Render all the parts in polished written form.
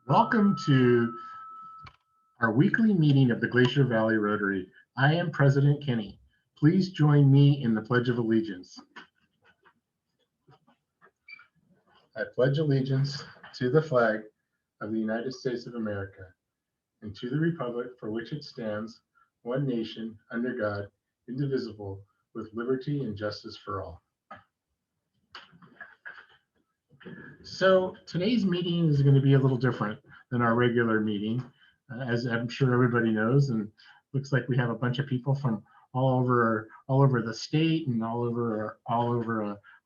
Welcome to our weekly meeting of the Glacier Valley Rotary. I am President Kenny. Please join me in the Pledge of Allegiance. I pledge allegiance to the flag of the United States of America and to the republic for which it stands, one nation, under God, indivisible, with liberty and justice for all. So today's meeting is going to be a little different than our regular meeting, as I'm sure everybody knows, and looks like we have a bunch of people from all over the state and all over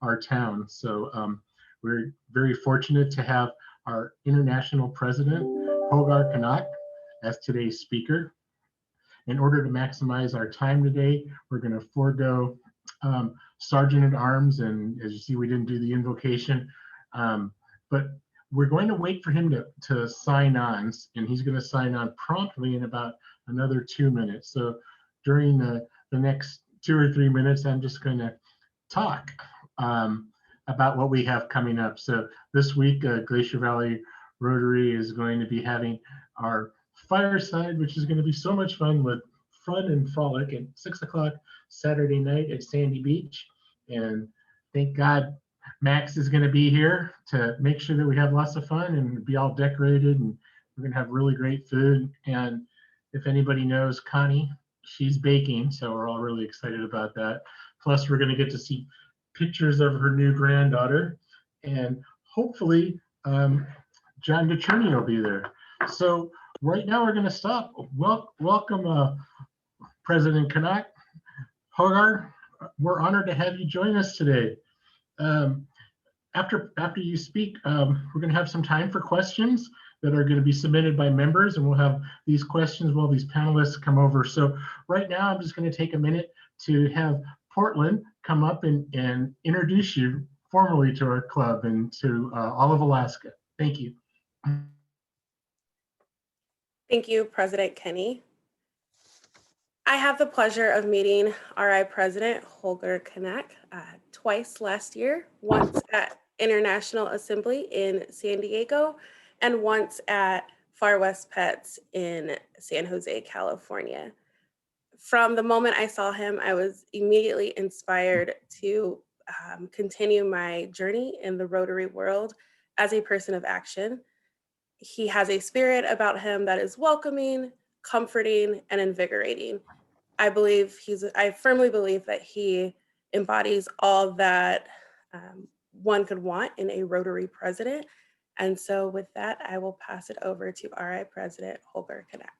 our town. So we're very fortunate to have our international president, Knack, as today's speaker. In order to maximize our time today, we're going to forego Sergeant at Arms, and as you see, we didn't do the invocation. But we're going to wait for him to sign on, and he's going to sign on promptly in about another 2 minutes. So during the next 2 or 3 minutes, I'm just going to talk about what we have coming up. So this week, Glacier Valley Rotary is going to be having our fireside, which is going to be so much fun, with fun and frolic at 6 o'clock Saturday night at Sandy Beach. And thank God Max is going to be here to make sure that we have lots of fun and be all decorated, and we're going to have really great food. And if anybody knows Connie, she's baking, so we're all really excited about that. Plus, we're going to get to see pictures of her new granddaughter, and hopefully John DeCherney will be there. So right now we're going to stop. Welcome, President Knack. Hogar, we're honored to have you join us today. After you speak, we're going to have some time for questions that are going to be submitted by members, and we'll have these questions while these panelists come over. So right now, I'm just going to take a minute to have Portland come up and introduce you formally to our club and to all of Alaska. Thank you. Thank you, President Kenny. I have the pleasure of meeting RI President Holger Knack twice last year, once at International Assembly in San Diego and once at Far West Pets in San Jose, California. From the moment I saw him, I was immediately inspired to continue my journey in the Rotary world as a person of action. He has a spirit about him that is welcoming, comforting, and invigorating. I firmly believe that he embodies all that one could want in a Rotary president. And so with that, I will pass it over to RI President Holger Knack.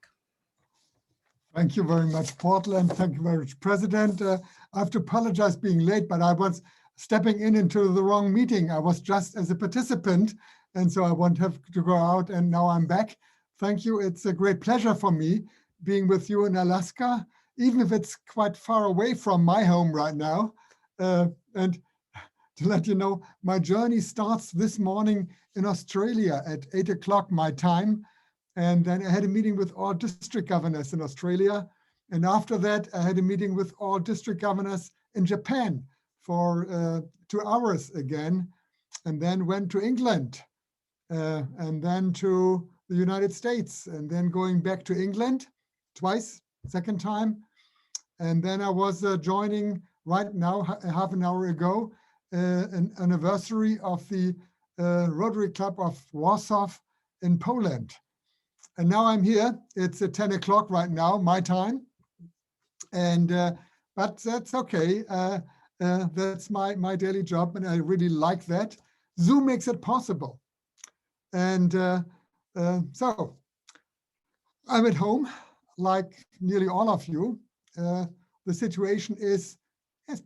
Thank you very much, Portland. Thank you very much, President. I have to apologize being late, but I was stepping into the wrong meeting. I was just as a participant, and so I won't have to go out, and now I'm back. Thank you. It's a great pleasure for me being with you in Alaska, even if it's quite far away from my home right now. And to let you know, my journey starts this morning in Australia at 8 o'clock my time. And then I had a meeting with all district governors in Australia. And after that, I had a meeting with all district governors in Japan for 2 hours again, and then went to England, and then to the United States, and then going back to England twice, second time. And then I was joining right now, half an hour ago, an anniversary of the Rotary Club of Warsaw in Poland. And now I'm here. It's at 10 o'clock right now, my time. And but that's okay. That's my daily job, and I really like that. Zoom makes it possible. And so I'm at home, like nearly all of you. The situation is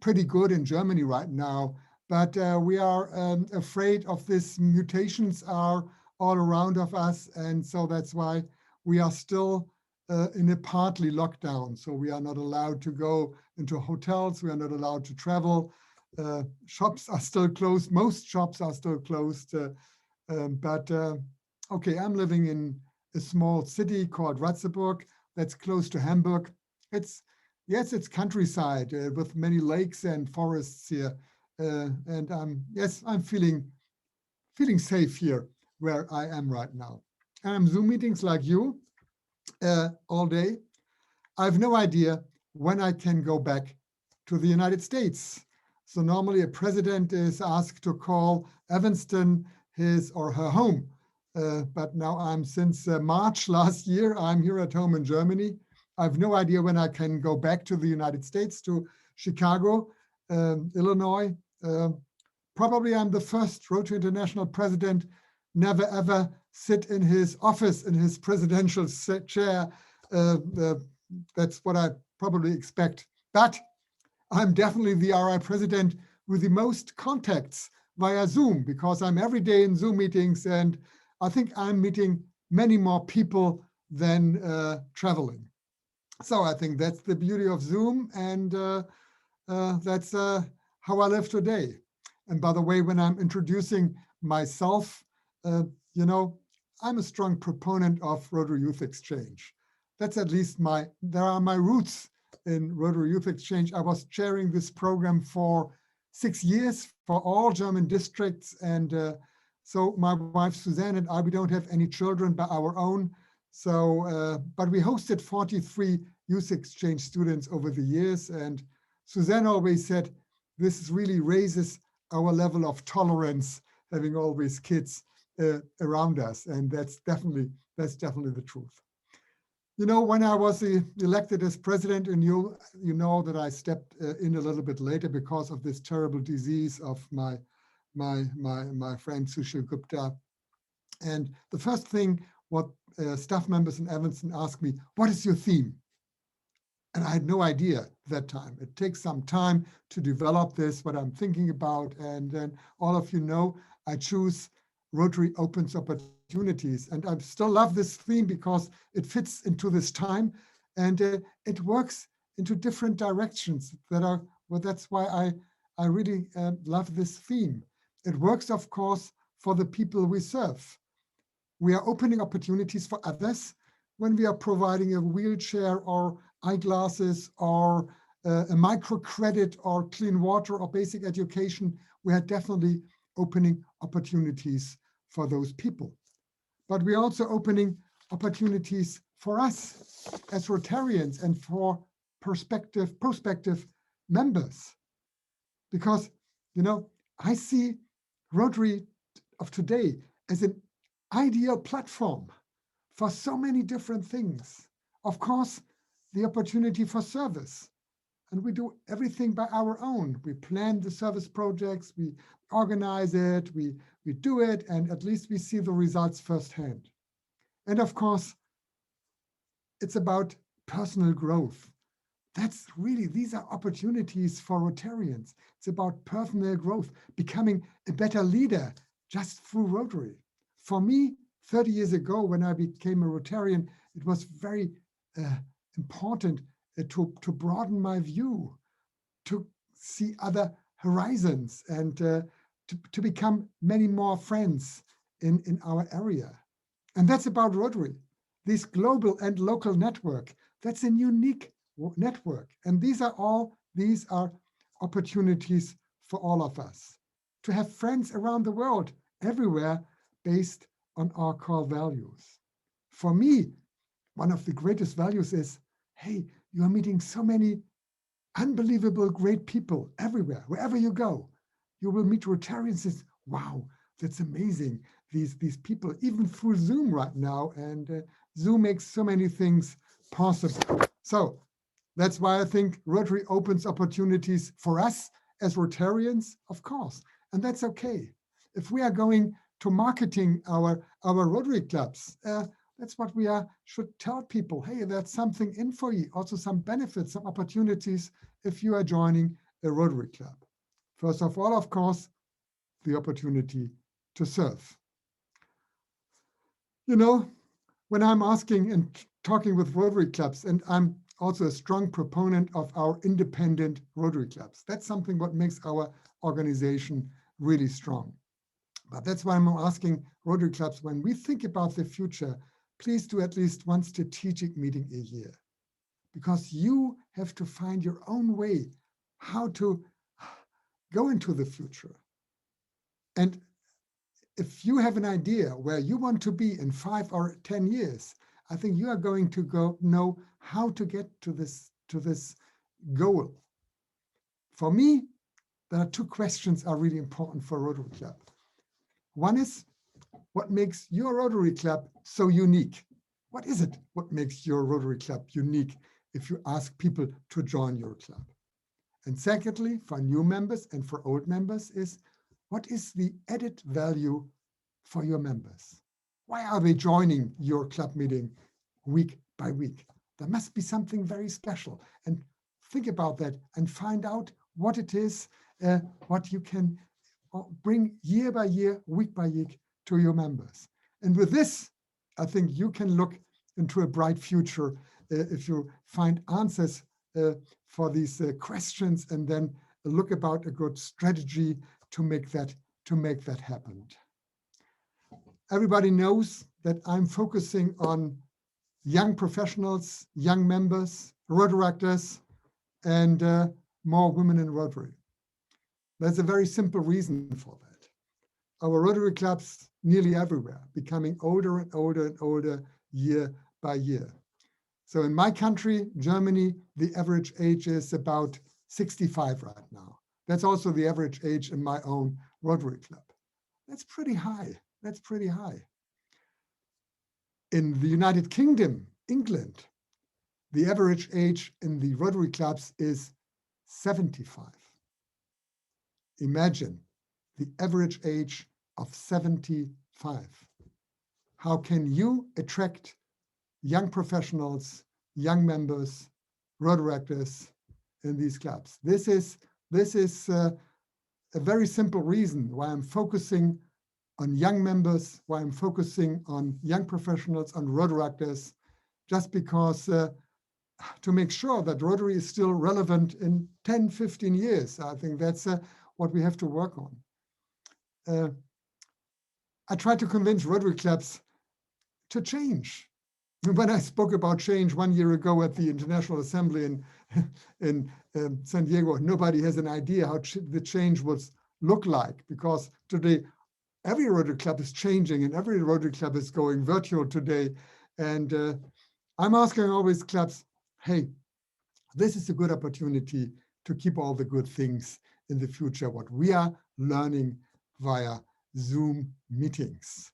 pretty good in Germany right now, but we are afraid of these mutations are all around of us, and so that's why we are still in a partly lockdown. So we are not allowed to go into hotels, we are not allowed to travel. Shops are still closed, most shops are still closed, but okay, I'm living in a small city called Ratzeburg that's close to Hamburg. Yes, it's countryside with many lakes and forests here, and yes, I'm feeling safe here where I am right now. and I'm Zoom meetings like you all day. I have no idea when I can go back to the United States. So normally a president is asked to call Evanston his or her home. But now I'm since March last year, I'm here at home in Germany. I have no idea when I can go back to the United States, to Chicago, Illinois. Probably I'm the first Rotary International president never ever sit in his office, in his presidential chair. That's what I probably expect. But I'm definitely the RI president with the most contacts via Zoom, because I'm every day in Zoom meetings, and I think I'm meeting many more people than traveling. So I think that's the beauty of Zoom, and that's how I live today. And by the way, when I'm introducing myself, you know, I'm a strong proponent of Rotary Youth Exchange. That's at least there are my roots in Rotary Youth Exchange. I was chairing this program for 6 years for all German districts. And so my wife, Suzanne, and I, we don't have any children by our own. So, but we hosted 43 youth exchange students over the years. And Suzanne always said, this really raises our level of tolerance, having always kids around us. And that's definitely the truth. You know, when I was elected as president, and you know that I stepped in a little bit later because of this terrible disease of my friend Sushil Gupta. And the first thing what staff members in Evanston asked me, what is your theme? And I had no idea at that time. It takes some time to develop this, what I'm thinking about. And then all of you know, I choose Rotary Opens Opportunities. And I still love this theme because it fits into this time, and it works into different directions that's why I really love this theme. It works, of course, for the people we serve. We are opening opportunities for others when we are providing a wheelchair or eyeglasses or a microcredit or clean water or basic education. We are definitely opening opportunities for those people. But we're also opening opportunities for us as Rotarians and for prospective members. Because, you know, I see Rotary of today as an ideal platform for so many different things. Of course, the opportunity for service. And we do everything by our own. We plan the service projects, we organize it, we do it, and at least we see the results firsthand. And of course, it's about personal growth. That's really, these are opportunities for Rotarians. It's about personal growth, becoming a better leader just through Rotary. For me, 30 years ago, when I became a Rotarian, it was very important to broaden my view, to see other horizons, and to become many more friends in our area. And that's about Rotary. This global and local network, that's a unique network. And these are opportunities for all of us to have friends around the world, everywhere, based on our core values. For me, one of the greatest values is, hey, you are meeting so many unbelievable great people everywhere. Wherever you go, you will meet Rotarians. It's, wow, that's amazing. These people, even through Zoom right now, and Zoom makes so many things possible. So that's why I think Rotary opens opportunities for us as Rotarians, of course, and that's okay. If we are going to marketing our Rotary clubs, that's what we should tell people. Hey, that's something in for you. Also some benefits, some opportunities if you are joining a Rotary club. First of all, of course, the opportunity to serve. You know, when I'm asking and talking with Rotary clubs, and I'm also a strong proponent of our independent Rotary clubs. That's something what makes our organization really strong. But that's why I'm asking Rotary clubs, when we think about the future, please do at least one strategic meeting a year, because you have to find your own way how to go into the future. And if you have an idea where you want to be in 5 or 10 years, I think you are going to know how to get to this goal. For me, there are 2 questions are really important for Rotary Club. One is, what makes your Rotary Club so unique? What is it? What makes your Rotary Club unique if you ask people to join your club? And secondly, for new members and for old members is, what is the added value for your members? Why are they joining your club meeting week by week? There must be something very special. And think about that and find out what it is, what you can bring year by year, week by week to your members. And with this, I think you can look into a bright future if you find answers for these questions, and then look about a good strategy to make that happen. Everybody knows that I'm focusing on young professionals, young members, Rotaractors, and more women in Rotary. There's a very simple reason for that. Our Rotary clubs nearly everywhere becoming older and older and older year by year. So in my country, Germany, the average age is about 65 right now. That's also the average age in my own Rotary club. That's pretty high. That's pretty high. In the United Kingdom, England, the average age in the Rotary clubs is 75. Imagine the average age of 75. How can you attract young professionals, young members, Rotaractors in these clubs? This is a very simple reason why I'm focusing on young members, why I'm focusing on young professionals, on Rotaractors, just because to make sure that Rotary is still relevant in 10, 15 years. I think that's what we have to work on. I try to convince Rotary clubs to change. When I spoke about change 1 year ago at the International Assembly in San Diego, nobody has an idea how the change would look like, because today every Rotary club is changing and every Rotary club is going virtual today. And I'm asking always clubs, hey, this is a good opportunity to keep all the good things in the future, what we are learning via Zoom meetings.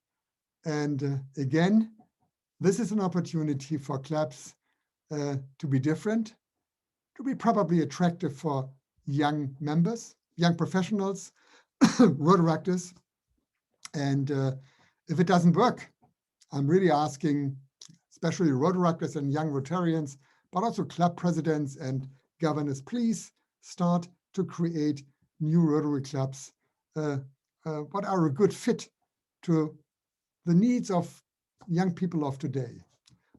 And again, this is an opportunity for clubs to be different, to be probably attractive for young members, young professionals, Rotaractors. And if it doesn't work, I'm really asking, especially Rotaractors and young Rotarians, but also club presidents and governors, please start to create new Rotary clubs what are a good fit to the needs of young people of today.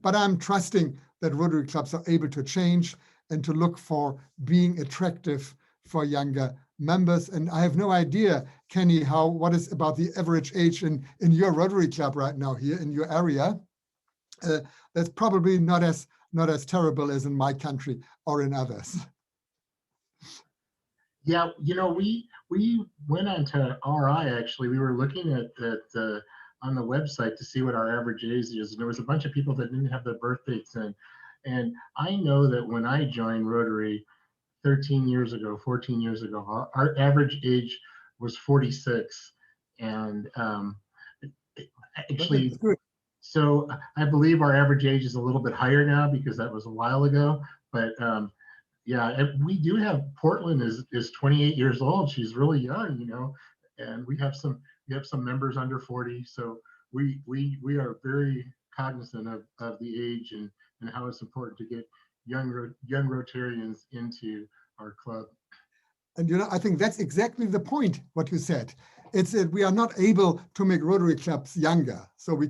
But I'm trusting that Rotary clubs are able to change and to look for being attractive for younger members. And I have no idea, Kenny, what is about the average age in your Rotary club right now here in your area. That's probably not as terrible as in my country or in others. Yeah, we went onto RI, actually. We were looking at that on the website to see what our average age is. And there was a bunch of people that didn't have their birth dates in. And I know that when I joined Rotary 13 years ago, 14 years ago, our average age was 46. And actually, so I believe our average age is a little bit higher now because that was a while ago. But yeah, we do have, Portland is 28 years old. She's really young, and we have some members under 40. So we are very cognizant of the age and how it's important to get young Rotarians into our club. And I think that's exactly the point, what you said. It's that we are not able to make Rotary clubs younger. So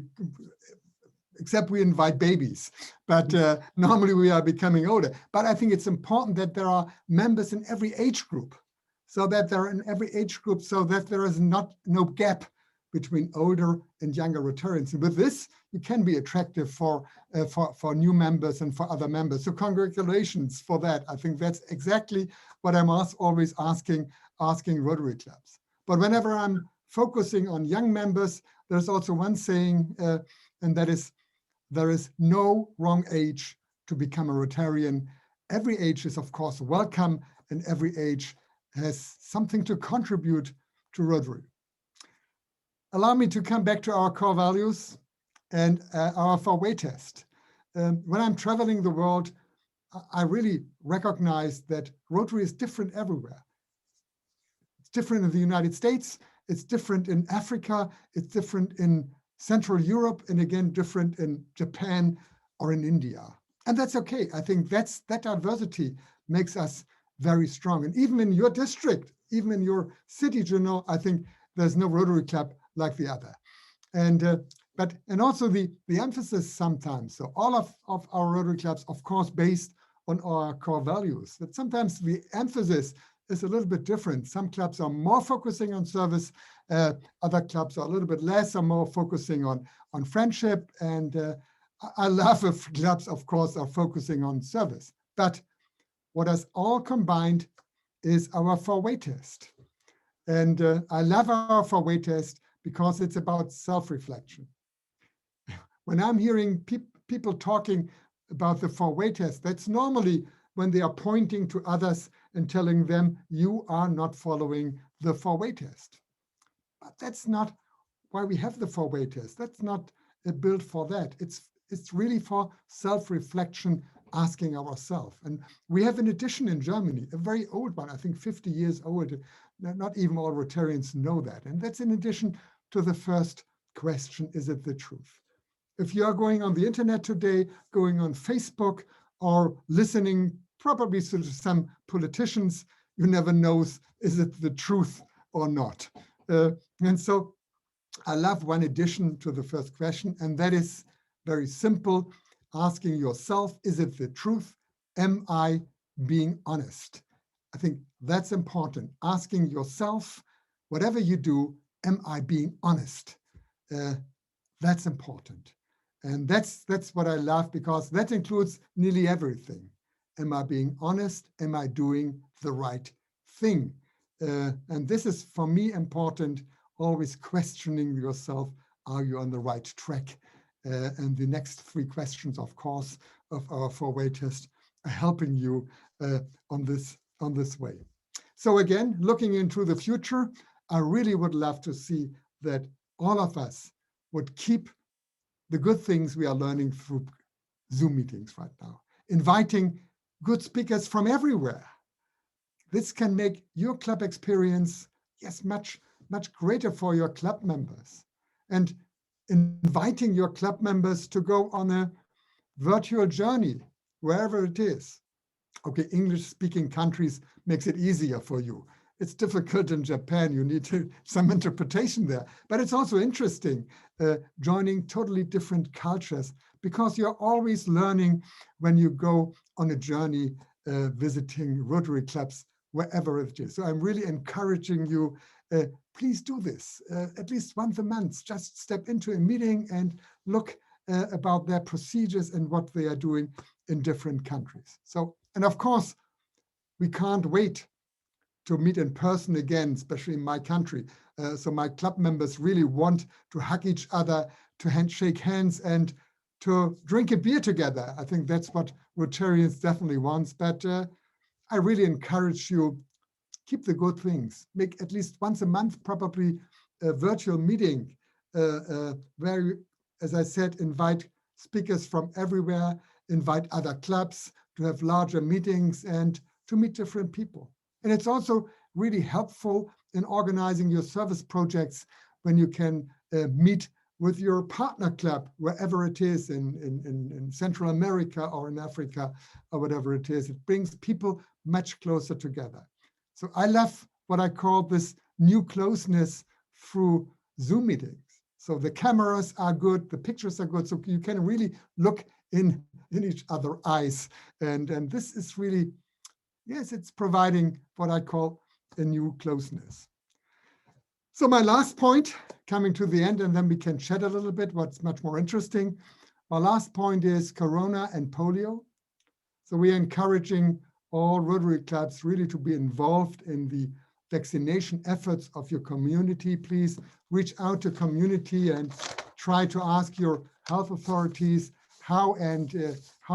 except we invite babies, but normally we are becoming older. But I think it's important that there are members in every age group, so that there is no gap between older and younger Rotarians. And with this, you can be attractive for new members and for other members. So congratulations for that. I think that's exactly what I'm always asking Rotary clubs. But whenever I'm focusing on young members, there's also one saying, and that is, there is no wrong age to become a Rotarian. Every age is, of course, welcome, and every age has something to contribute to Rotary. Allow me to come back to our core values and our 4-way test. When I'm traveling the world, I really recognize that Rotary is different everywhere. It's different in the United States, it's different in Africa, it's different in Central Europe, and again, different in Japan or in India. And that's okay. I think that diversity makes us very strong. And even in your district, even in your city, I think there's no Rotary Club like the other. And also the emphasis sometimes. So all of our Rotary clubs, of course, based on our core values. But sometimes the emphasis is a little bit different. Some clubs are more focusing on service. Other clubs are a little bit less, or more focusing on friendship. And I love if clubs, of course, are focusing on service. But what is all combined is our 4-way test. And I love our 4-way test because it's about self-reflection. When I'm hearing people talking about the 4-way test, that's normally when they are pointing to others and telling them, you are not following the 4-way test. But that's not why we have the 4-way test. That's not built for that. It's really for self-reflection, asking ourselves. And we have an edition in Germany, a very old one, I think 50 years old. Not even all Rotarians know that. And that's in addition to the first question, is it the truth? If you are going on the internet today, going on Facebook, or listening probably to some politicians, you never know, is it the truth or not? And so I love one addition to the first question, and that is very simple, asking yourself, is it the truth? Am I being honest? I think that's important. Asking yourself, whatever you do, am I being honest? That's important. And that's what I love, because that includes nearly everything. Am I being honest? Am I doing the right thing? And this is, for me, important, always questioning yourself, are you on the right track? And the next 3 questions, of course, of our 4-way test are helping you on this way. So again, looking into the future, I really would love to see that all of us would keep the good things we are learning through Zoom meetings right now, inviting good speakers from everywhere. This can make your club experience, yes, much greater for your club members. And inviting your club members to go on a virtual journey, wherever it is. Okay, English-speaking countries makes it easier for you. It's difficult in Japan, you need some interpretation there. But it's also interesting joining totally different cultures, because you're always learning when you go on a journey visiting Rotary clubs, wherever it is. So I'm really encouraging you, please do this at least once a month. Just step into a meeting and look about their procedures and what they are doing in different countries. So, and of course, we can't wait to meet in person again, especially in my country. So my club members really want to hug each other, to shake hands, and to drink a beer together. I think that's what Rotarians definitely want. But I really encourage you, keep the good things. Make at least once a month, probably a virtual meeting where you, as I said, invite speakers from everywhere, invite other clubs to have larger meetings and to meet different people. And it's also really helpful in organizing your service projects when you can meet with your partner club, wherever it is, in Central America or in Africa or whatever it is. It brings people much closer together. So I love what I call this new closeness through Zoom meetings. So the cameras are good, the pictures are good, so you can really look in each other's eyes. And this is really, yes, it's providing what I call a new closeness. So my last point, coming to the end, and then we can chat a little bit what's much more interesting. My last point is Corona and polio. So we are encouraging all Rotary clubs really to be involved in the vaccination efforts of your community. Please reach out to community and try to ask your health authorities how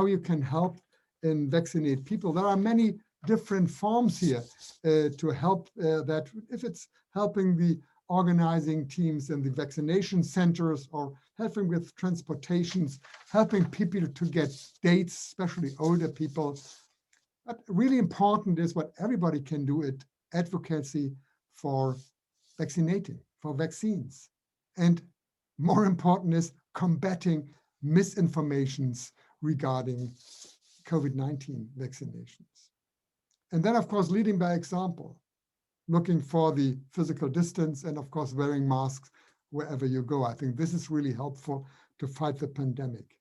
you can help and vaccinate people. There are many different forms here to help that. If it's helping the organizing teams in the vaccination centers or helping with transportations, helping people to get dates, especially older people. But really important is what everybody can do, it advocacy for vaccinating, for vaccines. And more important is combating misinformations regarding COVID-19 vaccinations. And then, of course, leading by example, looking for the physical distance and, of course, wearing masks wherever you go. I think this is really helpful to fight the pandemic.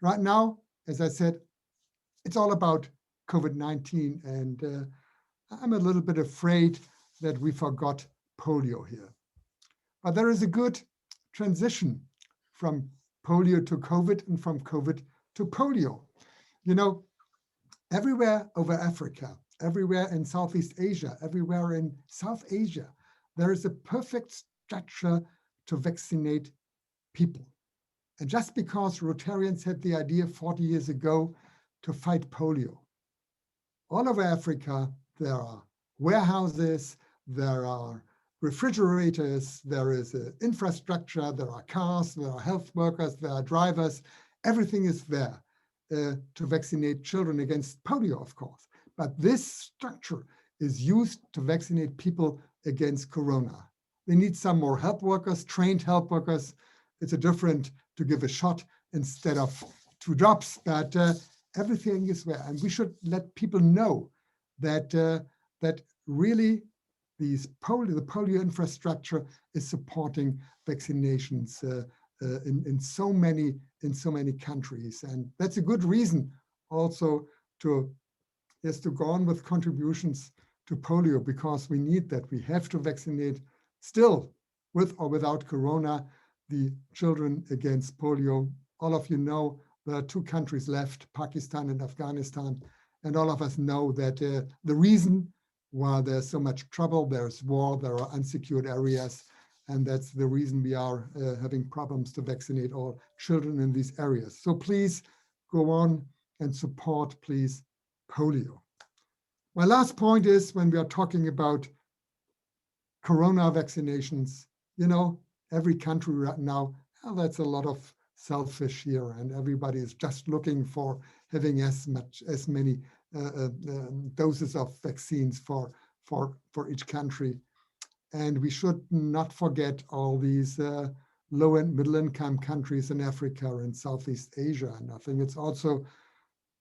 Right now, as I said, it's all about COVID-19, and I'm a little bit afraid that we forgot polio here. But there is a good transition from polio to COVID and from COVID to polio. You know, everywhere over Africa, everywhere in Southeast Asia, everywhere in South Asia, there is a perfect structure to vaccinate people. And just because Rotarians had the idea 40 years ago to fight polio, all over Africa, there are warehouses, there are refrigerators, there is infrastructure, there are cars, there are health workers, there are drivers, everything is there to vaccinate children against polio, of course. But this structure is used to vaccinate people against corona. They need some more health workers, trained health workers. It's a different to give a shot instead of 2 drops, but everything is there. And we should let people know that that really the polio infrastructure is supporting vaccinations in so many countries. And that's a good reason also to go on with contributions to polio, because we need that. We have to vaccinate still, with or without corona, the children against polio. All of you know there are 2 countries left, Pakistan and Afghanistan. And all of us know that the reason why there's so much trouble, there's war, there are unsecured areas, and that's the reason we are having problems to vaccinate all children in these areas. So please go on and support, please, polio. My last point is, when we are talking about corona vaccinations, you know, every country right now, that's a lot of selfish here, and everybody is just looking for having as many doses of vaccines for each country. And we should not forget all these low and middle income countries in Africa and Southeast Asia. And I think it's also,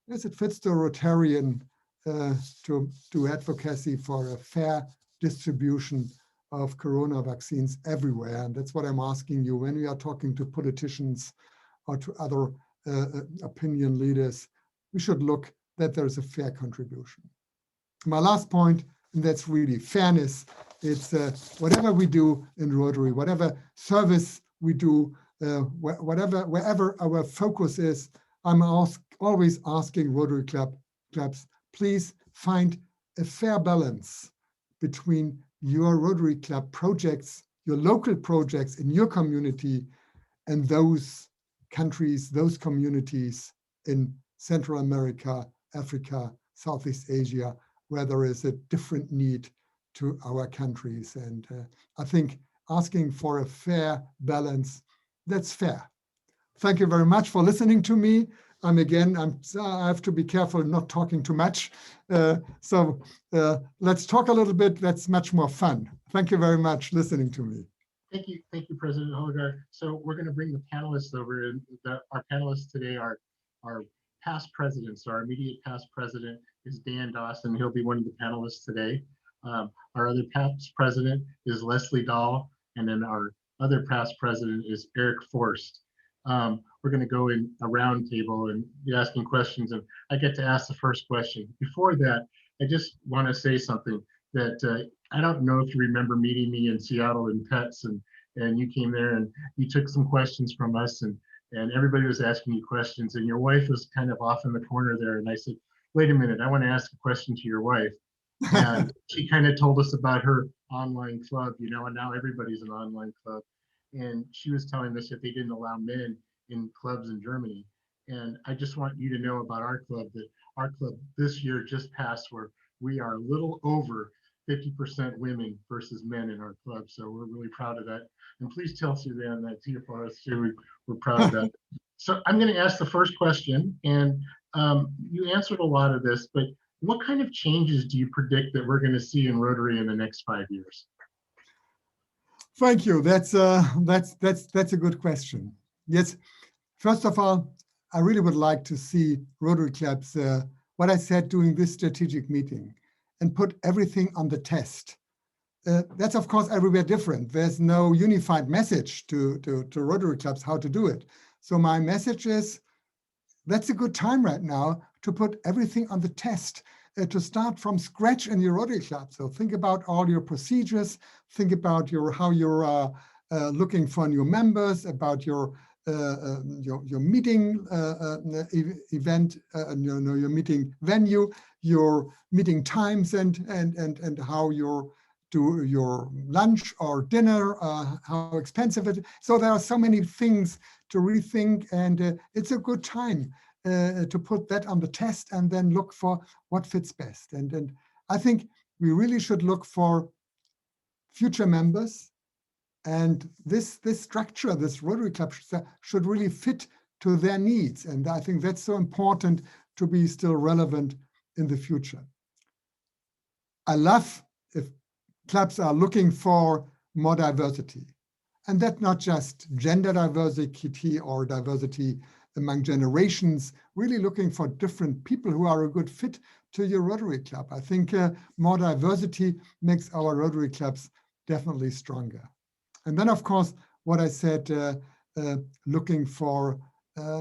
yes, it fits the Rotarian to do advocacy for a fair distribution of corona vaccines everywhere. And that's what I'm asking you when we are talking to politicians or to other opinion leaders. We should look that there's a fair contribution. My last point, and that's really fairness. It's whatever we do in Rotary, whatever service we do, wherever our focus is, I'm always asking Rotary clubs, please find a fair balance between your Rotary Club projects, your local projects in your community, and those countries, those communities in Central America, Africa, Southeast Asia, where there is a different need to our countries. And I think asking for a fair balance, that's fair. Thank you very much for listening to me. I have to be careful not talking too much. So let's talk a little bit. That's much more fun. Thank you very much for listening to me. Thank you, President Holger. So we're going to bring the panelists over, and our panelists today are past presidents. So our immediate past president is Dan Dawson. He'll be one of the panelists today. Our other past president is Leslie Dahl, and then our other past president is Eric Forst. We're going to go in a round table and be asking questions, and I get to ask the first question. Before that, I just want to say something that I don't know if you remember meeting me in Seattle in Pets, and you came there and you took some questions from us, and everybody was asking you questions, and your wife was kind of off in the corner there. And I said, wait a minute, I want to ask a question to your wife. And she kind of told us about her online club, you know, and now everybody's an online club. And she was telling us that they didn't allow men in clubs in Germany. And I just want you to know about our club, that our club this year just passed where we are a little over 50% women versus men in our club. So we're really proud of that. And please tell Suzanne that too for us too. We're proud of that. So I'm going to ask the first question, and you answered a lot of this, but what kind of changes do you predict that we're going to see in Rotary in the next 5 years? Thank you. That's a good question. Yes, first of all, I really would like to see Rotary clubs, what I said during this strategic meeting, and put everything on the test. That's of course everywhere different. There's no unified message to Rotary clubs how to do it. So my message is, that's a good time right now to put everything on the test, to start from scratch in your Rotary club. So think about all your procedures, think about how you're looking for new members, about your meeting event, your meeting venue, your meeting times, and how you do your lunch or dinner, how expensive it is. So there are so many things to rethink, and it's a good time to put that on the test and then look for what fits best. And I think we really should look for future members, and this structure, this Rotary Club should really fit to their needs. And I think that's so important to be still relevant in the future. I love if clubs are looking for more diversity, and that's not just gender diversity or diversity among generations, really looking for different people who are a good fit to your Rotary Club. I think more diversity makes our Rotary clubs definitely stronger. And then, of course, what I said, looking for,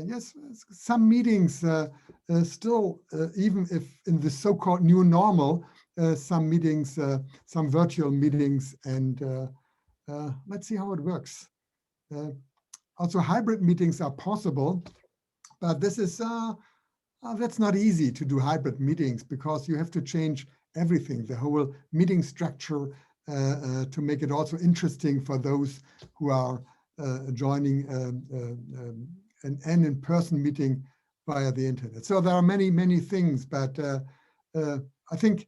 yes, some meetings still, even if in the so-called new normal, some meetings, some virtual meetings, and let's see how it works. Also, hybrid meetings are possible, but this is that's not easy to do hybrid meetings because you have to change everything, the whole meeting structure, to make it also interesting for those who are joining an in-person meeting via the internet. So there are many, many things, but I think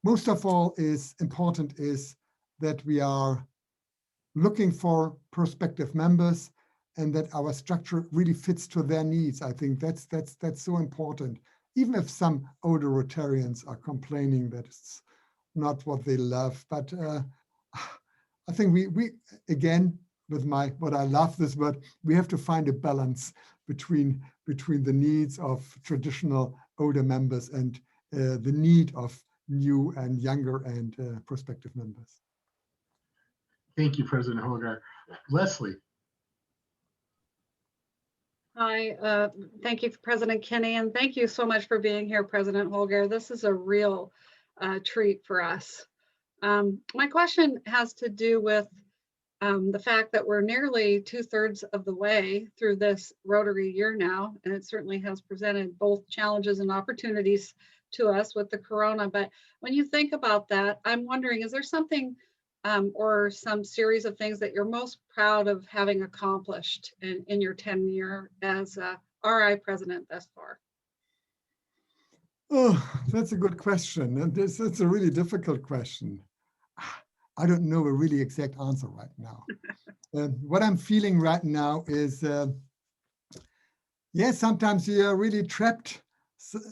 most of all is important is that we are looking for prospective members and that our structure really fits to their needs. I think that's so important. Even if some older Rotarians are complaining that it's not what they love, but I think we again, with what I love this word, we have to find a balance between the needs of traditional older members and the need of new and younger and prospective members. Thank you, President Holger. Leslie. Hi, thank you, President Kinney, and thank you so much for being here, President Holger. This is a real treat for us. My question has to do with the fact that we're nearly 2/3 of the way through this Rotary year now, and it certainly has presented both challenges and opportunities to us with the corona. But when you think about that, I'm wondering, is there something or some series of things that you're most proud of having accomplished in your tenure as RI president thus far? Oh, that's a good question. And it's a really difficult question. I don't know a really exact answer right now. What I'm feeling right now is, yes, sometimes you are really trapped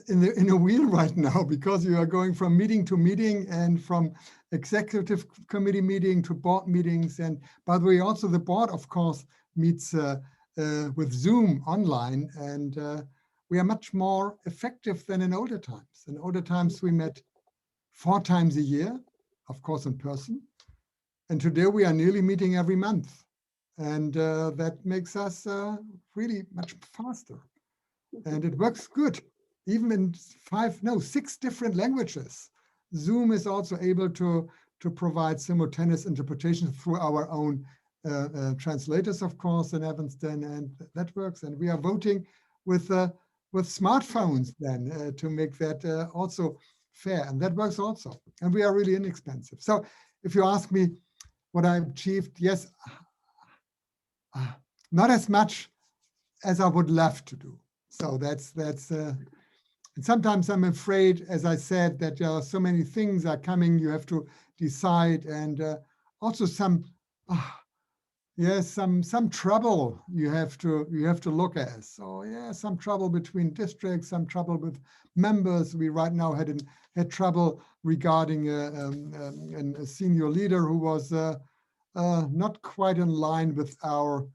in a wheel right now because you are going from meeting to meeting and from executive committee meeting to board meetings. And by the way, also the board, of course, meets with Zoom online, and we are much more effective than in older times. In older times, we met 4 times a year, of course, in person. And today we are nearly meeting every month. And that makes us really much faster. And it works good, even in 6 different languages. Zoom is also able to provide simultaneous interpretation through our own translators, of course, in Evanston, and that works. And we are voting with smartphones then to make that also fair, and that works also. And we are really inexpensive. So if you ask me what I achieved, yes, not as much as I would love to do. So that's and sometimes I'm afraid, as I said, that there are so many things are coming, you have to decide, and also some trouble you have to look at. So yeah, some trouble between districts, some trouble with members. We right now had trouble regarding a senior leader who was not quite in line with our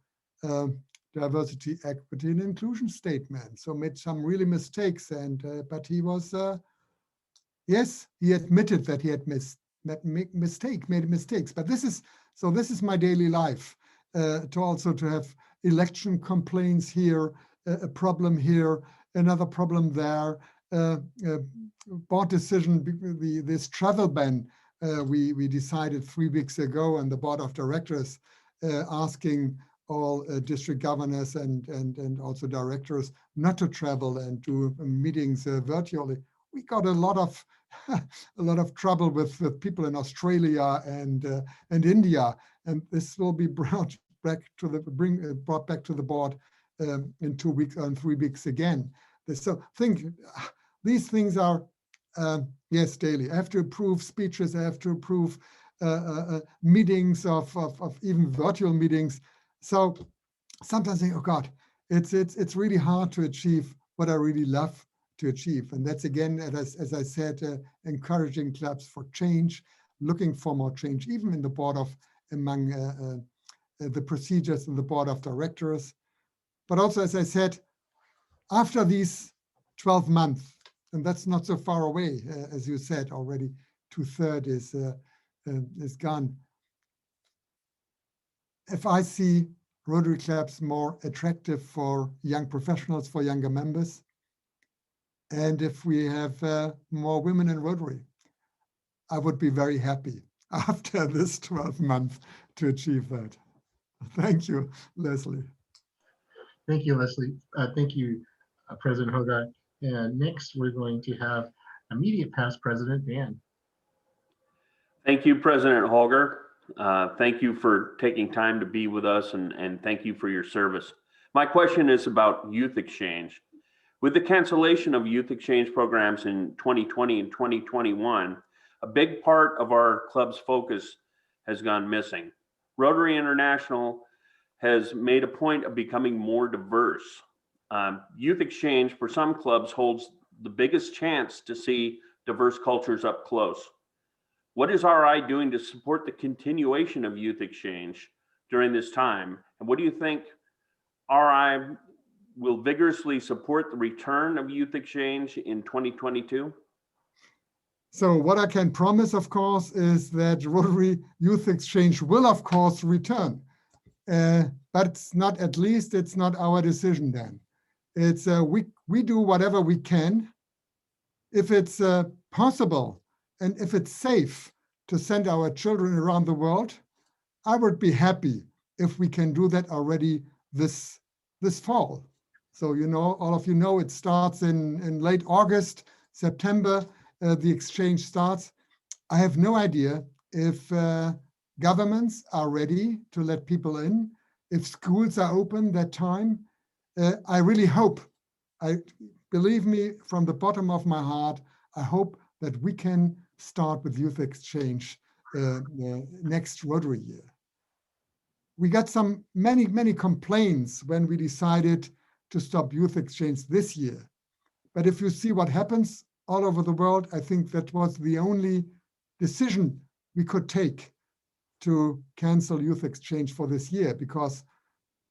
diversity, equity, and inclusion statement. So made some really mistakes, and but he was yes, he admitted that he had made mistakes. But this is my daily life. To have election complaints here, a problem here, another problem there, board decision, this travel ban we decided 3 weeks ago, and the board of directors asking all district governors and also directors not to travel and do meetings virtually. We got a lot of trouble with people in Australia and India, and this will be brought back to the board in 2 weeks or in 3 weeks again. So these things are yes, daily. I have to approve speeches. I have to approve meetings of even virtual meetings. So sometimes I think, oh God, it's really hard to achieve what I really love to achieve. And that's again, as I said, encouraging clubs for change, looking for more change, even in the board among the procedures in the board of directors. But also, as I said, after these 12 months, and that's not so far away, as you said already, 2/3 is gone. If I see Rotary clubs more attractive for young professionals, for younger members, and if we have more women in Rotary, I would be very happy after this 12 months to achieve that. Thank you, Leslie. Thank you, Leslie. Thank you, President Hogarth. And next, we're going to have immediate past President Dan. Thank you, President Holger. Thank you for taking time to be with us, and thank you for your service. My question is about youth exchange. With the cancellation of youth exchange programs in 2020 and 2021, a big part of our club's focus has gone missing. Rotary International has made a point of becoming more diverse. Youth exchange for some clubs holds the biggest chance to see diverse cultures up close. What is RI doing to support the continuation of youth exchange during this time? And what do you think RI will vigorously support the return of youth exchange in 2022? So what I can promise, of course, is that Rotary Youth Exchange will, of course, return. But it's not our decision then. It's we do whatever we can. If it's possible and if it's safe to send our children around the world, I would be happy if we can do that already this fall. So all of you know, it starts in late August, September. The exchange starts. I have no idea if governments are ready to let people in, if schools are open that time. I really hope, believe me, from the bottom of my heart, I hope that we can start with youth exchange next Rotary year. We got many complaints when we decided to stop youth exchange this year. But if you see what happens all over the world, I think that was the only decision we could take to cancel youth exchange for this year, because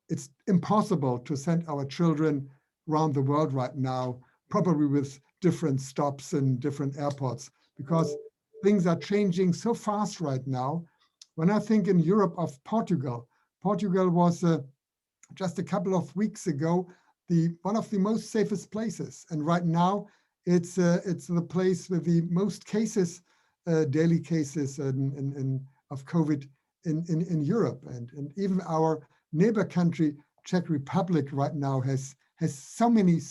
it's impossible to send our children around the world right now, probably with different stops and different airports, because things are changing so fast right now. When I think in Europe of Portugal was just a couple of weeks ago one of the most safest places, and right now it's the place with the most cases, daily cases of COVID in Europe, and even our neighbor country, Czech Republic, right now has so many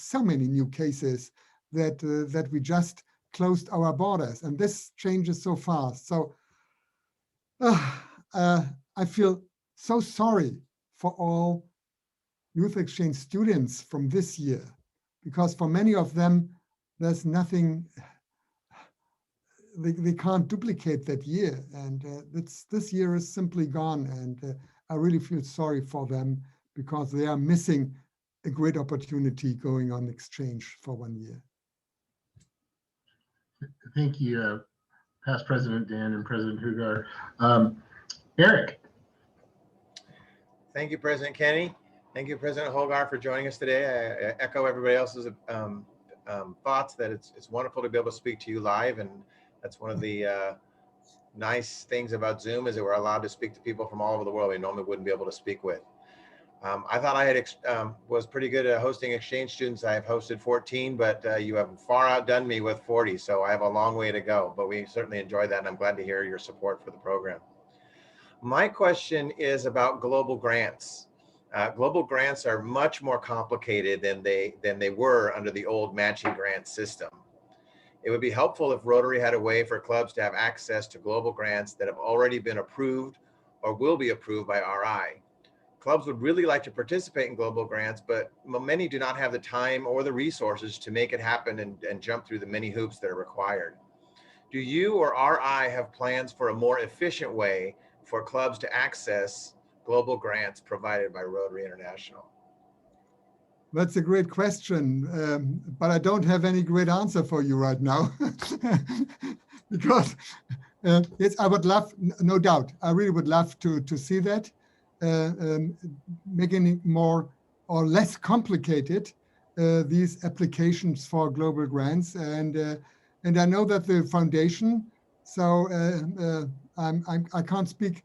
new cases that we just closed our borders, and this changes so fast. So I feel so sorry for all youth exchange students from this year, because for many of them, there's nothing, they can't duplicate that year. And this year is simply gone. And I really feel sorry for them because they are missing a great opportunity going on exchange for 1 year. Thank you, past President Dan and President Hugar. Eric. Thank you, President Kenny. Thank you, President Holgar, for joining us today. I echo everybody else's thoughts that it's wonderful to be able to speak to you live, and that's one of the nice things about Zoom is that we're allowed to speak to people from all over the world we normally wouldn't be able to speak with. I thought I had was pretty good at hosting exchange students. I've hosted 14, but you have far outdone me with 40, so I have a long way to go. But we certainly enjoyed that, and I'm glad to hear your support for the program. My question is about global grants. Global grants are much more complicated than they were under the old matching grant system. It would be helpful if Rotary had a way for clubs to have access to global grants that have already been approved or will be approved by RI. Clubs would really like to participate in global grants, but many do not have the time or the resources to make it happen and jump through the many hoops that are required. Do you or RI have plans for a more efficient way for clubs to access global grants provided by Rotary International? That's a great question, but I don't have any great answer for you right now. Because yes, I would love, no doubt, I really would love to see that, making it more or less complicated, these applications for global grants. And I know that the foundation, so I can't speak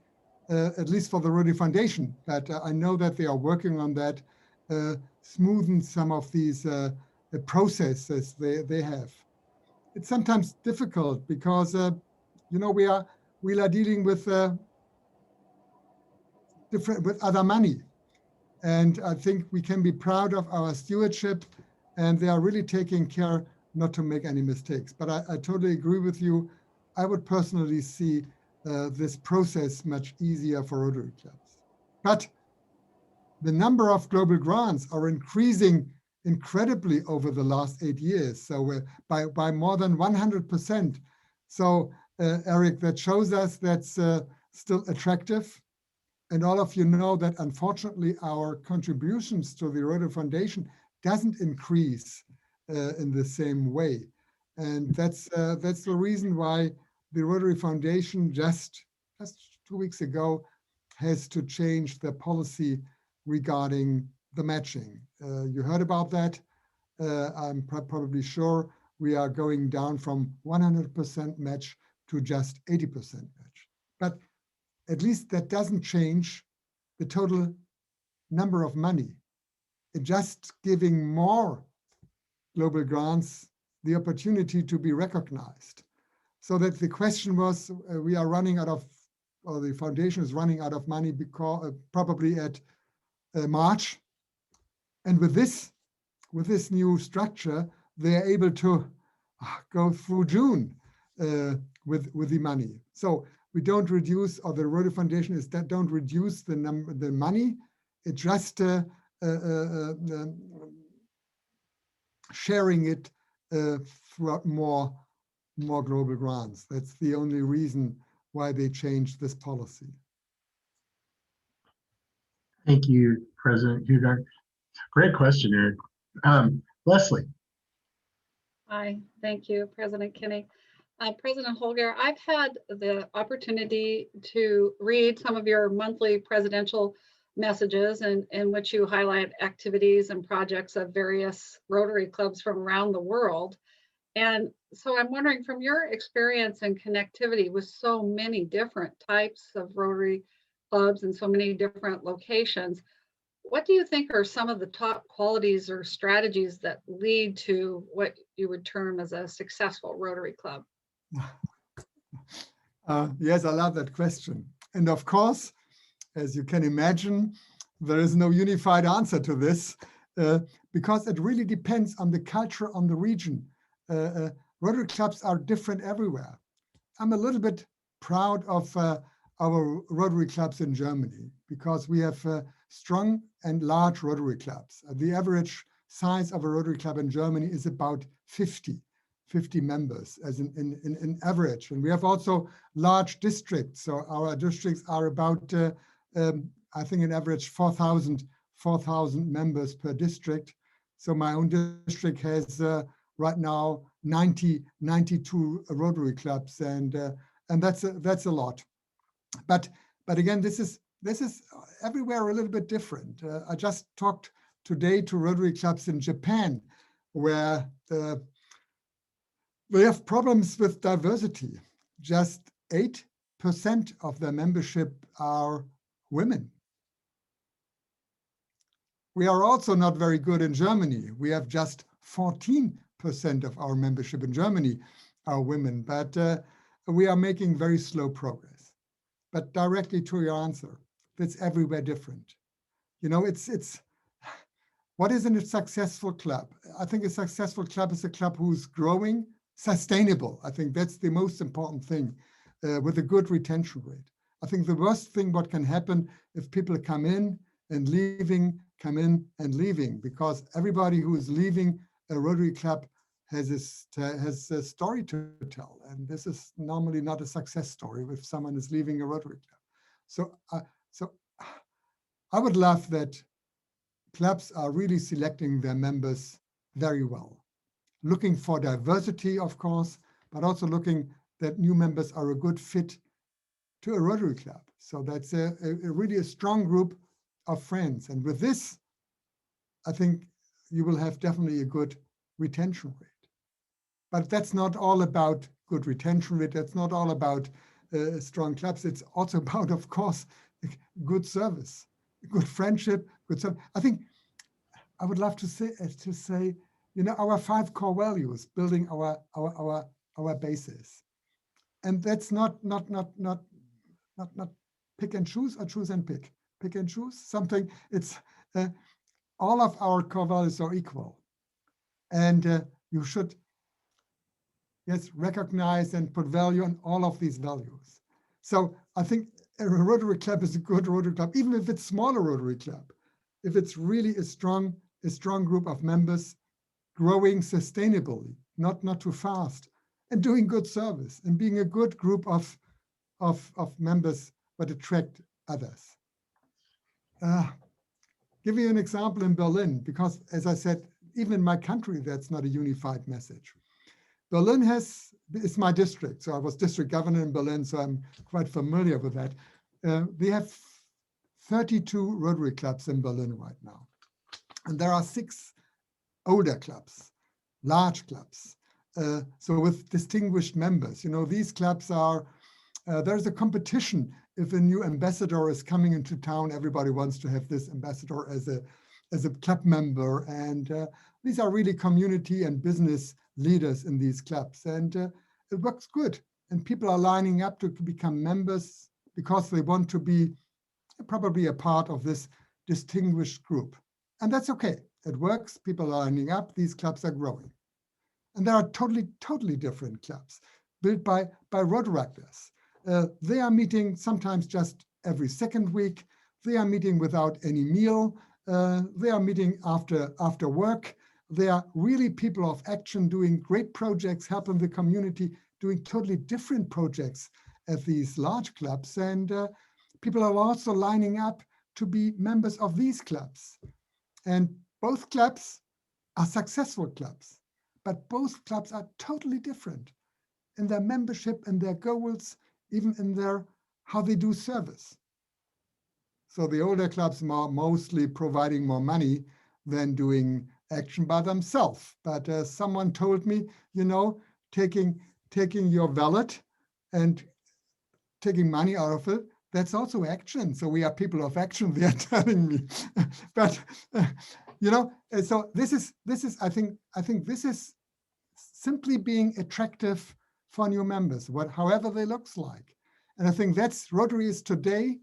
at least for the Rotary Foundation, but I know that they are working on that, smoothen some of these processes they have. It's sometimes difficult because you know, we are dealing with with other money, and I think we can be proud of our stewardship, and they are really taking care not to make any mistakes. But I totally agree with you. I would personally see this process much easier for Rotary clubs. But the number of global grants are increasing incredibly over the last 8 years. So by more than 100%. So Eric, that shows us that's still attractive. And all of you know that unfortunately our contributions to the Rotary Foundation doesn't increase in the same way. And that's the reason why the Rotary Foundation just 2 weeks ago has to change their policy regarding the matching. You heard about that. I'm probably sure we are going down from 100% match to just 80% match. But at least that doesn't change the total number of money. It just giving more global grants the opportunity to be recognized. So that the question was, we are running out of, or the foundation is running out of money because probably at March. And with this new structure, they are able to go through June with the money. So we don't reduce, or the Rotary Foundation is that don't reduce the money. It just sharing it throughout more global grants. That's the only reason why they changed this policy. Thank you, President Hugar. Great question, Eric. Leslie. Hi, thank you, President Kinney. President Holger, I've had the opportunity to read some of your monthly presidential messages in which you highlight activities and projects of various Rotary clubs from around the world. And so I'm wondering, from your experience and connectivity with so many different types of Rotary clubs and so many different locations, what do you think are some of the top qualities or strategies that lead to what you would term as a successful Rotary club? Yes, I love that question. And of course, as you can imagine, there is no unified answer to this because it really depends on the culture on the region. Rotary clubs are different everywhere. I'm a little bit proud of our Rotary clubs in Germany because we have strong and large Rotary clubs. The average size of a Rotary club in Germany is about 50 members as in average. And we have also large districts. So our districts are about, I think, an average 4,000 members per district. So my own district has right now 92 Rotary clubs, and that's a lot. But again, this is everywhere a little bit different. I just talked today to Rotary clubs in Japan, where we have problems with diversity. Just 8% of their membership are women. We are also not very good in Germany. We have just 14% of our membership in Germany are women, but we are making very slow progress. But directly to your answer, it's everywhere different. You know, it's what is a successful club? I think a successful club is a club who's growing, sustainable. I think that's the most important thing, with a good retention rate. I think the worst thing what can happen if people come in and leaving, come in and leaving, because everybody who is leaving a Rotary club has a story to tell. And this is normally not a success story if someone is leaving a Rotary club. So I would love that clubs are really selecting their members very well, looking for diversity, of course, but also looking that new members are a good fit to a Rotary club. So that's a really a strong group of friends. And with this, I think you will have definitely a good retention rate. But that's not all about good retention rate. That's not all about strong clubs. It's also about, of course, good service, good friendship, good service. I think I would love to say, you know, our 5 core values, building our basis, and that's not pick and choose or choose and pick and choose something. It's all of our core values are equal, and you should, yes, recognize and put value on all of these values. So I think a Rotary club is a good Rotary club, even if it's smaller Rotary club, if it's really a strong group of members growing sustainably, not too fast, and doing good service and being a good group of members that attract others. Give you an example in Berlin, because as I said, even in my country, that's not a unified message. Berlin is my district. So I was district governor in Berlin, so I'm quite familiar with that. We have 32 Rotary clubs in Berlin right now. And there are 6 older clubs, large clubs. So with distinguished members, you know, these clubs are, there's a competition. If a new ambassador is coming into town, everybody wants to have this ambassador as a club member. And these are really community and business leaders in these clubs. And it works good. And people are lining up to become members because they want to be probably a part of this distinguished group. And that's okay. It works. People are lining up. These clubs are growing. And there are totally different clubs built by Rotaractors. They are meeting sometimes just every second week. They are meeting without any meal. They are meeting after work. They are really people of action doing great projects, helping the community, doing totally different projects at these large clubs. And people are also lining up to be members of these clubs. And both clubs are successful clubs, but both clubs are totally different in their membership and their goals, even in their how they do service. So the older clubs are mostly providing more money than doing action by themselves. But someone told me, you know, taking your wallet and taking money out of it, that's also action. So we are people of action, they are telling me. But you know, so this is I think this is simply being attractive for new members, however they looks like. And I think that's Rotary is today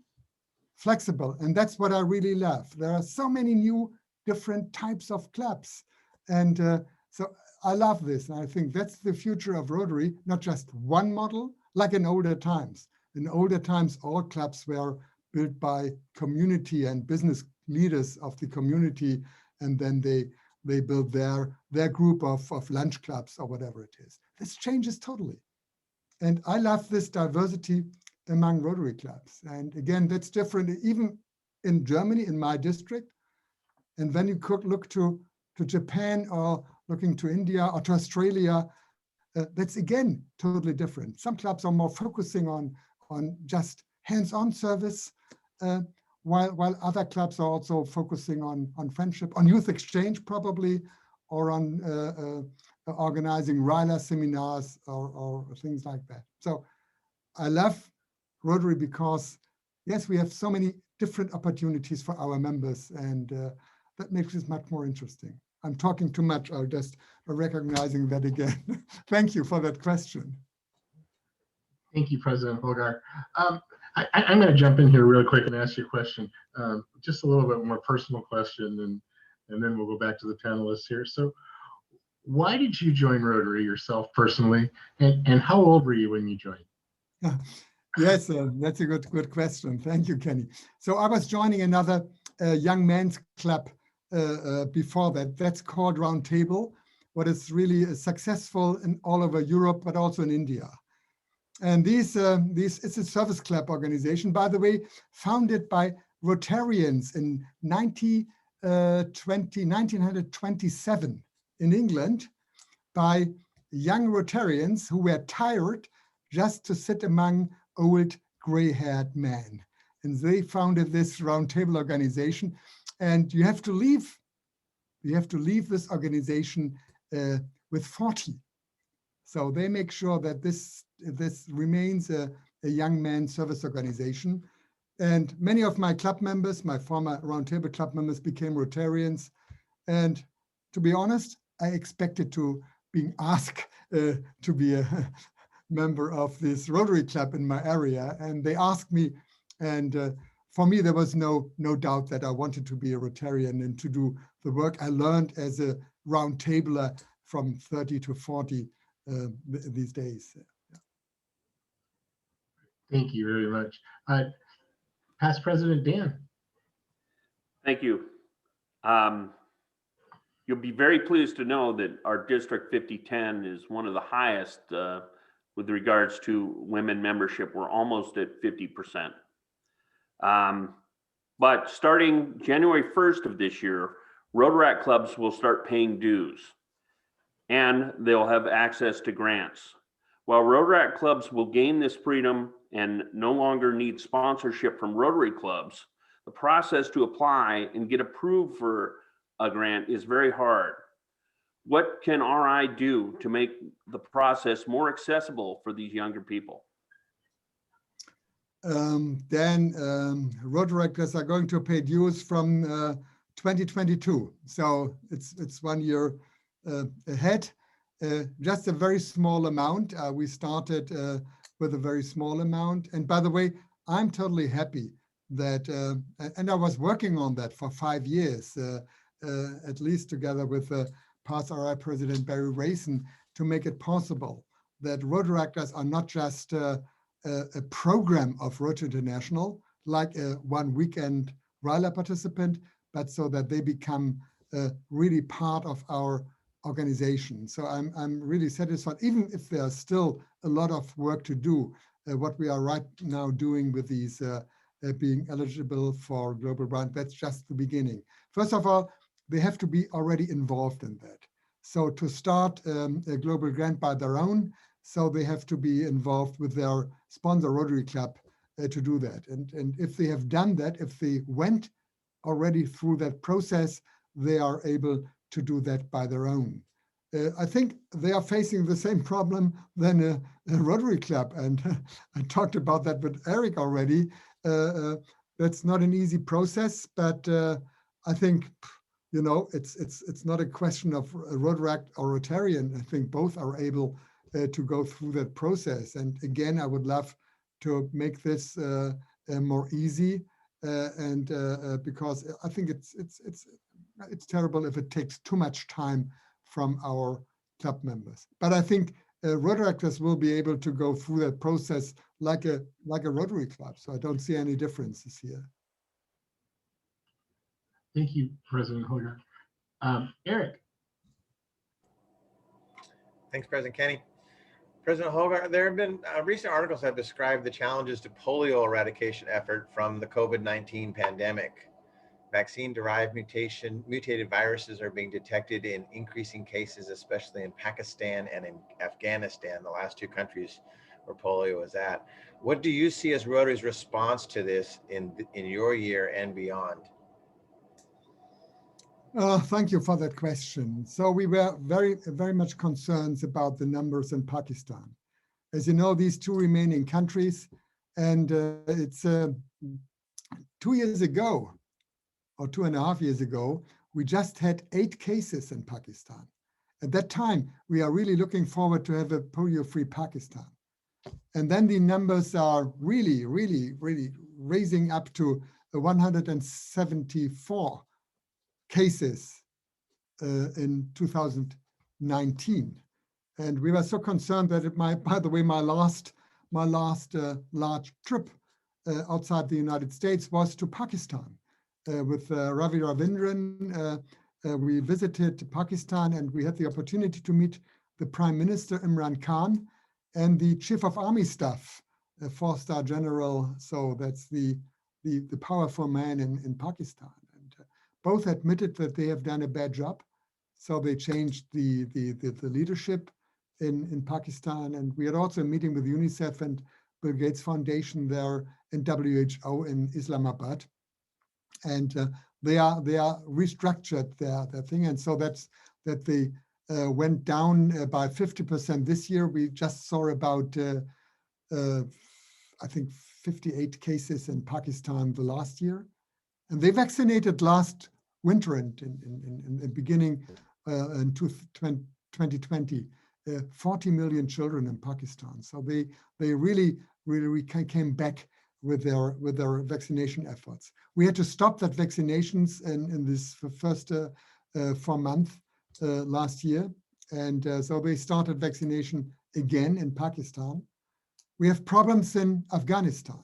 flexible, and that's what I really love. There are so many new different types of clubs, and so I love this. And I think that's the future of Rotary, not just one model, like in older times. In older times, all clubs were built by community and business leaders of the community, and then they built their group of lunch clubs or whatever it is. This changes totally. And I love this diversity among Rotary clubs. And again, that's different even in Germany, in my district. And when you could look to Japan or looking to India or to Australia, that's again totally different. Some clubs are more focusing on just hands-on service, while other clubs are also focusing on friendship, on youth exchange probably, or on organizing RILA seminars or things like that. So I love Rotary because, yes, we have so many different opportunities for our members, and that makes it much more interesting. I'm talking too much. I'll just recognizing that again. Thank you for that question. Thank you, President Holgar. I'm going to jump in here real quick and ask you a question, just a little bit more personal question, and then we'll go back to the panelists here. So why did you join Rotary yourself personally, and how old were you when you joined? Yes, that's a good question. Thank you, Kenny. So I was joining another young men's club before that. That's called Round Table, what is really successful in all over Europe, but also in India. And these it's a service club organization, by the way, founded by Rotarians in 1927 in England, by young Rotarians who were tired just to sit among old gray-haired men. And they founded this Round Table organization. And you have to leave this organization with 40. So they make sure that this remains a young man service organization. And many of my club members, my former Roundtable club members, became Rotarians. And to be honest, I expected to being asked to be a member of this Rotary club in my area. And they asked me, and for me, there was no doubt that I wanted to be a Rotarian and to do the work I learned as a roundtabler from 30 to 40 these days. Thank you very much. Past President Dan. Thank you. You'll be very pleased to know that our District 5010 is one of the highest with regards to women membership. We're almost at 50%. But starting January 1st of this year, Rotaract clubs will start paying dues, and they'll have access to grants. While Rotaract clubs will gain this freedom and no longer need sponsorship from Rotary clubs, the process to apply and get approved for a grant is very hard. What can RI do to make the process more accessible for these younger people? Rotaractors are going to pay dues from 2022. So it's 1 year ahead. Just a very small amount. We started with a very small amount. And by the way, I'm totally happy that, and I was working on that for 5 years, at least together with past RI President Barry Rayson, to make it possible that Rotaractors are not just a program of Rotary International, like a one weekend RILA participant, but so that they become really part of our organization. So I'm really satisfied, even if there's still a lot of work to do, what we are right now doing with these being eligible for global grant. That's just the beginning. First of all, they have to be already involved in that. So to start a global grant by their own, so they have to be involved with their sponsor Rotary Club to do that. And if they have done that, if they went already through that process, they are able to do that by their own. I think they are facing the same problem than a Rotary Club. And I talked about that with Eric already. That's not an easy process, but I think, you know, it's not a question of Rotaract or Rotarian. I think both are able to go through that process. And again, I would love to make this more easy, and because I think it's terrible if it takes too much time from our club members. But I think Rotaractors will be able to go through that process like a Rotary club. So I don't see any differences here. Thank you, President Holger. Eric. Thanks, President Kenny. President Holger, there have been recent articles have described the challenges to polio eradication effort from the COVID-19 pandemic. Vaccine-derived mutated viruses are being detected in increasing cases, especially in Pakistan and in Afghanistan, the last two countries where polio is at. What do you see as Rotary's response to this in your year and beyond? Thank you for that question. So we were very much concerned about the numbers in Pakistan. As you know, these two remaining countries, and it's 2 years ago, or 2.5 years ago, we just had 8 cases in Pakistan. At that time, we are really looking forward to have a polio-free Pakistan. And then the numbers are really raising up to 174 cases in 2019. And we were so concerned that it might, by the way, my last large trip outside the United States was to Pakistan. With Ravi Ravindran, we visited Pakistan and we had the opportunity to meet the Prime Minister Imran Khan and the Chief of Army Staff, a 4-star general. So that's the powerful man in Pakistan. And both admitted that they have done a bad job. So they changed the leadership in Pakistan. And we had also a meeting with UNICEF and Bill Gates Foundation there in WHO in Islamabad. And they are restructured their thing, and so that they went down by 50% this year. We just saw about I think 58 cases in Pakistan the last year, and they vaccinated last winter and in beginning in 2020 40 million children in Pakistan. So they really came back with their vaccination efforts. We had to stop that vaccinations in this first 4 months last year. And so they started vaccination again in Pakistan. We have problems in Afghanistan,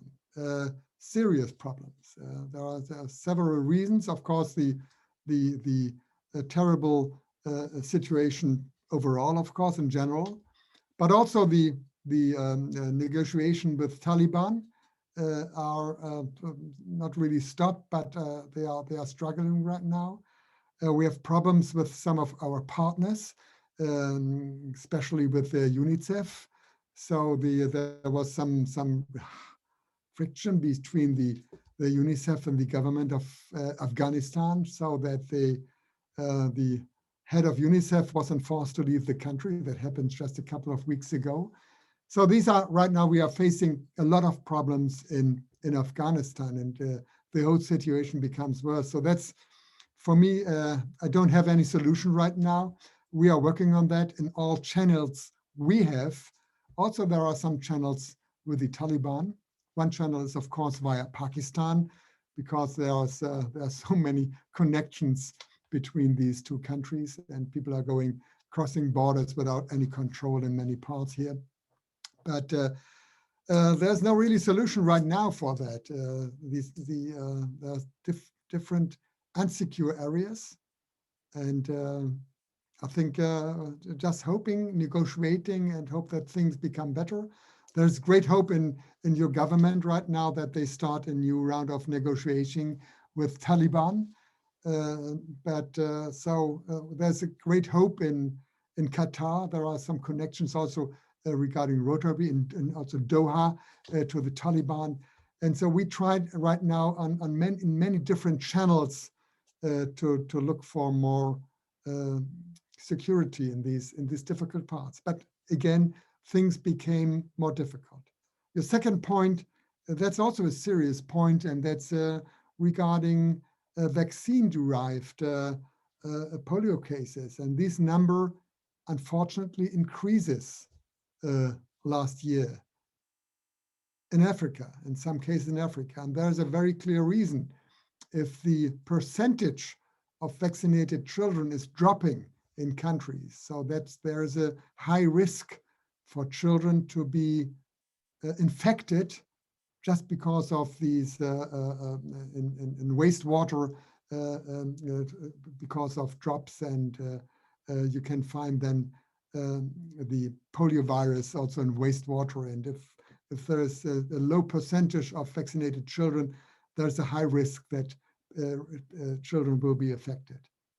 serious problems. There are several reasons. Of course, the terrible situation overall, of course, in general, but also the negotiation with Taliban are not really stopped, but they are struggling right now. We have problems with some of our partners, especially with UNICEF. So there was some friction between the UNICEF and the government of Afghanistan, so that the head of UNICEF wasn't forced to leave the country. That happened just a couple of weeks ago. So these are, right now we are facing a lot of problems in Afghanistan, and the whole situation becomes worse. So that's, for me, I don't have any solution right now. We are working on that in all channels we have. Also, there are some channels with the Taliban. One channel is, of course, via Pakistan, because there are so many connections between these two countries, and people are crossing borders without any control in many parts here. But there's no really solution right now for that. There's different unsecure areas, and I think just hoping, negotiating, and hope that things become better. There's great hope in your government right now that they start a new round of negotiation with Taliban. So there's a great hope in Qatar. There are some connections also regarding Rotary and also Doha to the Taliban. And so we tried right now in many different channels to look for more security in these difficult parts. But again, things became more difficult. The second point, that's also a serious point, and that's regarding vaccine-derived polio cases. And this number, unfortunately, increases last year in Africa, in some cases in Africa. And there's a very clear reason. If the percentage of vaccinated children is dropping in countries. So there is a high risk for children to be infected just because of these in wastewater, because of drops, and you can find then the poliovirus also in wastewater. And if there is a low percentage of vaccinated children, there's a high risk that children will be affected.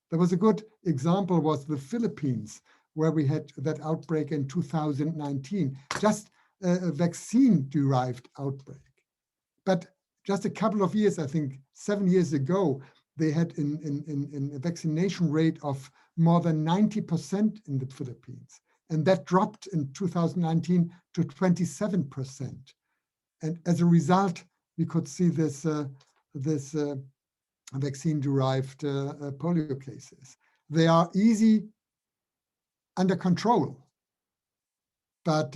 There was a good example was the Philippines, where we had that outbreak in 2019, just a vaccine-derived outbreak. But just a couple of years, I think 7 years ago, they had in a vaccination rate of more than 90% in the Philippines. And that dropped in 2019 to 27%. And as a result, we could see this vaccine-derived polio cases. They are easy under control, but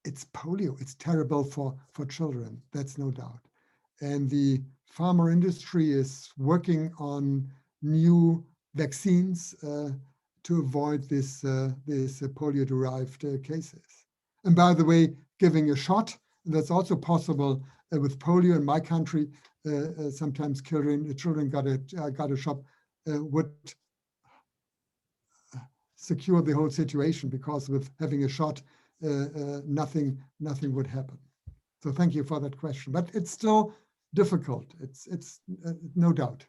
it's polio. It's terrible for children. That's no doubt. And the pharma industry is working on new vaccines to avoid this polio-derived cases. And by the way, giving a shot, that's also possible with polio in my country. Sometimes children got a shot would secure the whole situation, because with having a shot, nothing would happen. So thank you for that question, but it's still difficult. It's no doubt.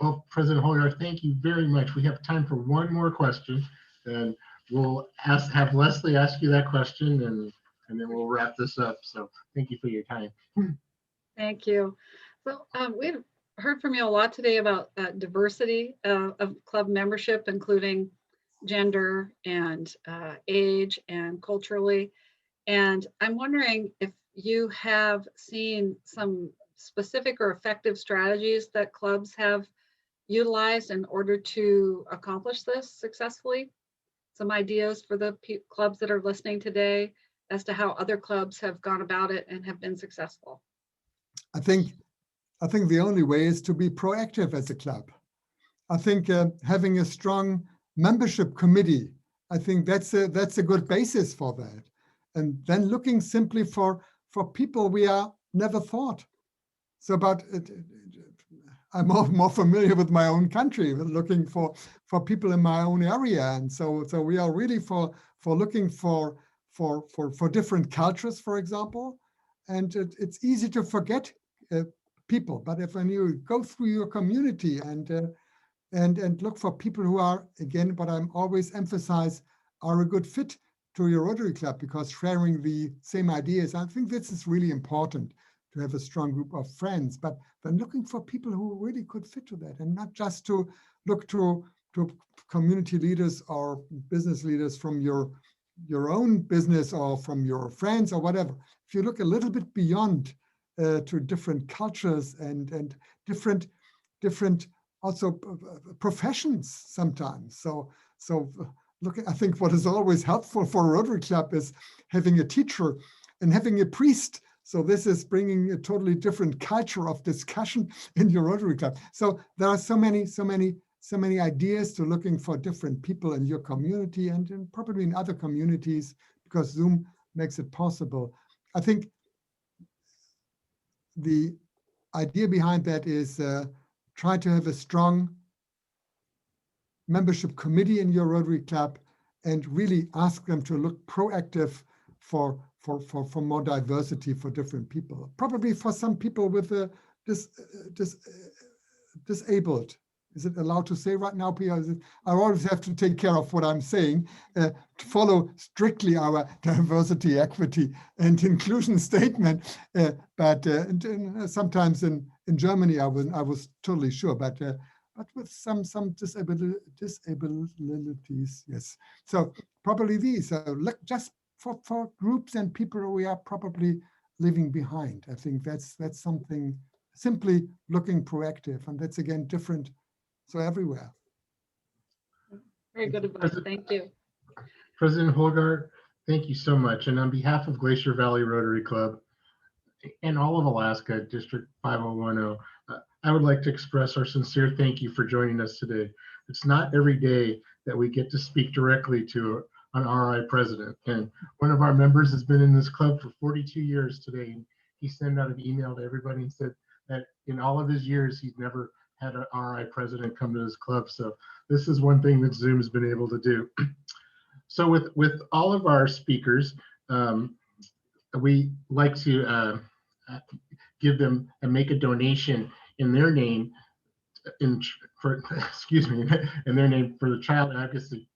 Well, President Holger, thank you very much. We have time for one more question, and we'll have Leslie ask you that question, and then we'll wrap this up. So thank you for your time. Thank you. So we've heard from you a lot today about diversity of club membership, including gender and age and culturally. And I'm wondering if you have seen some specific or effective strategies that clubs have utilized in order to accomplish this successfully. Some ideas for the clubs that are listening today as to how other clubs have gone about it and have been successful. I think the only way is to be proactive as a club. I think having a strong membership committee, I think that's a good basis for that. And then looking simply for people we are never thought. So about it, I'm more familiar with my own country, looking for people in my own area. And so we are really for looking for different cultures, for example. And it's easy to forget people, but when you go through your community and look for people who are, again, what I'm always emphasize, are a good fit to your Rotary Club, because sharing the same ideas, I think this is really important, to have a strong group of friends, but then looking for people who really could fit to that, and not just to look to community leaders or business leaders from your own business or from your friends or whatever. If you look a little bit beyond to different cultures and different also professions sometimes. So look, I think what is always helpful for a Rotary Club is having a teacher and having a priest. So this is bringing a totally different culture of discussion in your Rotary Club. So there are so many ideas to looking for different people in your community and probably in other communities, because Zoom makes it possible. I think the idea behind that is try to have a strong membership committee in your Rotary Club and really ask them to look proactive for more diversity for different people. Probably for some people with disabled. Is it allowed to say right now, Pia? I always have to take care of what I'm saying, to follow strictly our diversity, equity, and inclusion statement. But sometimes in Germany, I was totally sure, but with some disabilities, yes. So probably these look just for groups and people we are probably leaving behind. I think that's something, simply looking proactive, and that's again different. So everywhere. Very good advice. Thank you. President Holger, thank you so much. And on behalf of Glacier Valley Rotary Club and all of Alaska, District 5010, I would like to express our sincere thank you for joining us today. It's not every day that we get to speak directly to an RI president. And one of our members has been in this club for 42 years today. He sent out an email to everybody and said that in all of his years, he's never had an RI president come to his club. So this is one thing that Zoom has been able to do. So with all of our speakers, we like to give them and make a donation in their name in their name for the child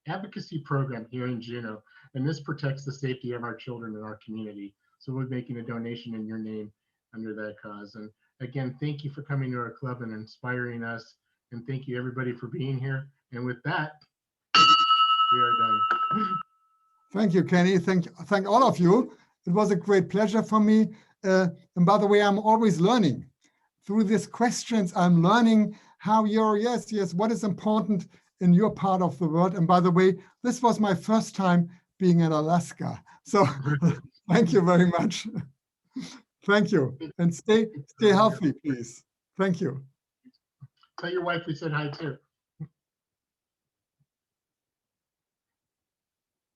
advocacy program here in Juneau. And this protects the safety of our children in our community. So we're making a donation in your name under that cause. And again, thank you for coming to our club and inspiring us. And thank you everybody for being here. And with that, we are done. Thank you, Kenny. Thank all of you. It was a great pleasure for me. And by the way, I'm always learning. Through these questions, I'm learning how what is important in your part of the world. And by the way, this was my first time being in Alaska. So thank you very much. Thank you. And stay healthy, please. Thank you. Tell your wife we said hi too.